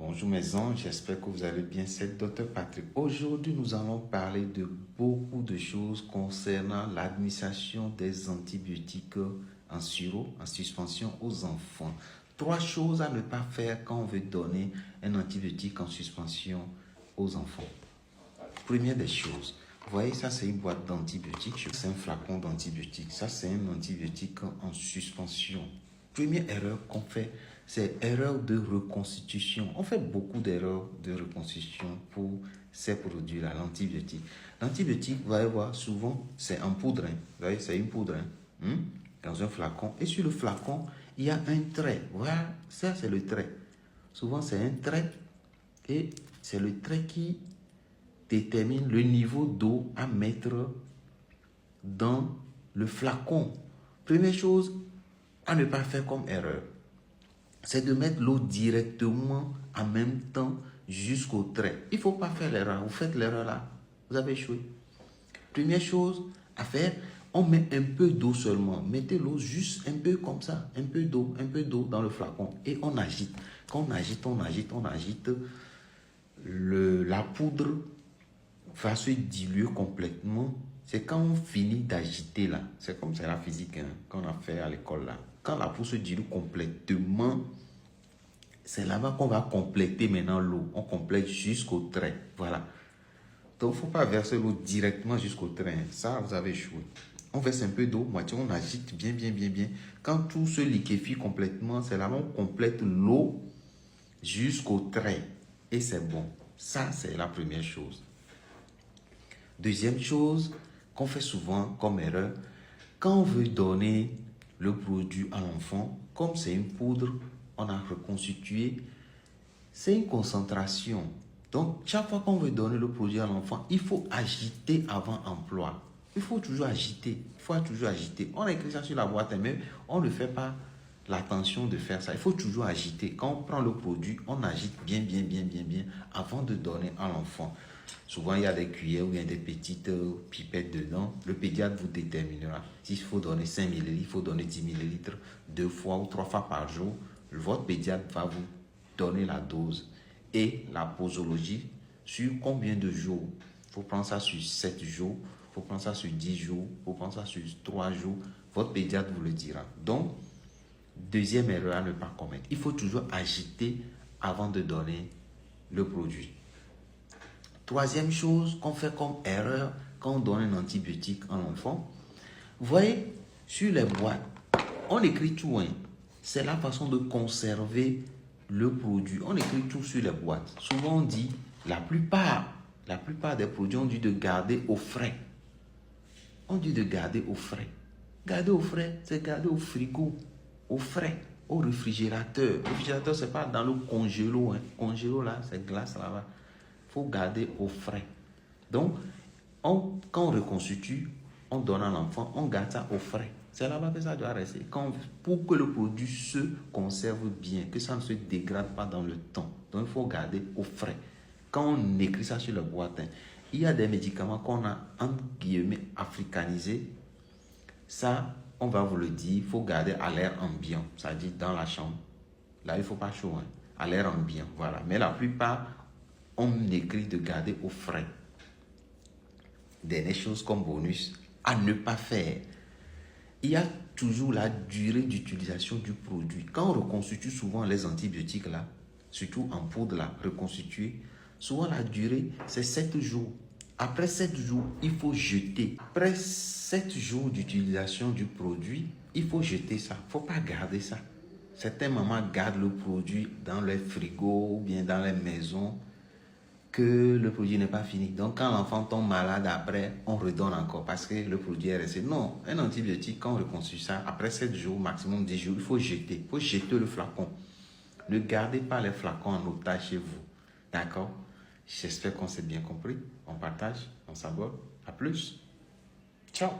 Bonjour mes anges, j'espère que vous allez bien. C'est Dr Patrick. Aujourd'hui, nous allons parler de beaucoup de choses concernant l'administration des antibiotiques en sirop, en suspension aux enfants. 3 choses à ne pas faire quand on veut donner un antibiotique en suspension aux enfants. Première des choses, vous voyez, ça c'est une boîte d'antibiotiques, c'est un flacon d'antibiotiques. Ça c'est un antibiotique en suspension. Première erreur qu'on fait, c'est erreur de reconstitution. On fait beaucoup d'erreurs de reconstitution pour ces produits-là, l'antibiotique. L'antibiotique, vous allez voir, souvent, c'est en poudre. Vous voyez, c'est une poudre dans un flacon. Et sur le flacon, il y a un trait. Voilà, ça c'est le trait. Souvent, c'est un trait. Et c'est le trait qui détermine le niveau d'eau à mettre dans le flacon. Première chose à ne pas faire comme erreur, c'est de mettre l'eau directement en même temps jusqu'au trait. Il ne faut pas faire l'erreur. Vous faites l'erreur là, vous avez échoué. Première chose à faire, on met un peu d'eau seulement. Mettez l'eau juste un peu comme ça, un peu d'eau dans le flacon et on agite. Quand on agite, la poudre va se diluer complètement. C'est quand on finit d'agiter là, c'est comme c'est la physique qu'on a fait à l'école là. Quand la poudre se dilue complètement, c'est là-bas qu'on va compléter maintenant l'eau. On complète jusqu'au trait. Voilà. Donc, il ne faut pas verser l'eau directement jusqu'au trait. Ça, vous avez échoué. On verse un peu d'eau, moitié, on agite bien. Quand tout se liquéfie complètement, c'est là-bas qu'on complète l'eau jusqu'au trait. Et c'est bon. Ça, c'est la première chose. Deuxième chose qu'on fait souvent comme erreur, quand on veut donner le produit à l'enfant, comme c'est une poudre, on a reconstitué, c'est une concentration. Donc, chaque fois qu'on veut donner le produit à l'enfant, il faut agiter avant emploi. Il faut toujours agiter. On a écrit ça sur la boîte, mais on ne fait pas l'attention de faire ça. Il faut toujours agiter. Quand on prend le produit, on agite bien avant de donner à l'enfant. Souvent, il y a des cuillères ou il y a des petites pipettes dedans. Le pédiatre vous déterminera. S'il faut donner 5 ml, il faut donner 10 ml 2 fois ou 3 fois par jour. Votre pédiatre va vous donner la dose et la posologie sur combien de jours. Il faut prendre ça sur 7 jours, il faut prendre ça sur 10 jours, il faut prendre ça sur 3 jours. Votre pédiatre vous le dira. Donc, deuxième erreur à ne pas commettre. Il faut toujours agiter avant de donner le produit. Troisième chose qu'on fait comme erreur quand on donne un antibiotique à l'enfant, vous voyez, sur les boîtes, on écrit tout. C'est la façon de conserver le produit. On écrit tout sur les boîtes. Souvent, on dit, la plupart des produits, on dit de garder au frais. On dit de garder au frais. Garder au frais, c'est garder au frigo, au frais, au réfrigérateur. Le réfrigérateur, ce n'est pas dans le congélo. Congélo, là, c'est glace là-bas. Il faut garder au frais. Donc, quand on reconstitue, on donne à l'enfant, on garde ça au frais. C'est là-bas que ça doit rester. Pour que le produit se conserve bien, que ça ne se dégrade pas dans le temps. Donc, il faut garder au frais. Quand on écrit ça sur la boîte, il y a des médicaments qu'on a, entre guillemets, africanisés. Ça, on va vous le dire, il faut garder à l'air ambiant, c'est-à-dire dans la chambre. Là, il ne faut pas chaud, à l'air ambiant, voilà. Mais la plupart, on écrit de garder au frais. Dernière chose comme bonus, à ne pas faire. Il y a toujours la durée d'utilisation du produit. Quand on reconstitue souvent les antibiotiques là, surtout en poudre là, reconstituée, souvent la durée c'est 7 jours. Après 7 jours, il faut jeter. Après 7 jours d'utilisation du produit, il faut jeter ça. Il ne faut pas garder ça. Certaines mamans gardent le produit dans les frigos ou bien dans les maisons que le produit n'est pas fini. Donc, quand l'enfant tombe malade après, on redonne encore parce que le produit est resté. Non, un antibiotique, quand on reconstitue ça, après 7 jours, maximum 10 jours, il faut jeter. Il faut jeter le flacon. Ne gardez pas les flacons en otage chez vous. D'accord? J'espère qu'on s'est bien compris. On partage, on s'abonne. À plus. Ciao.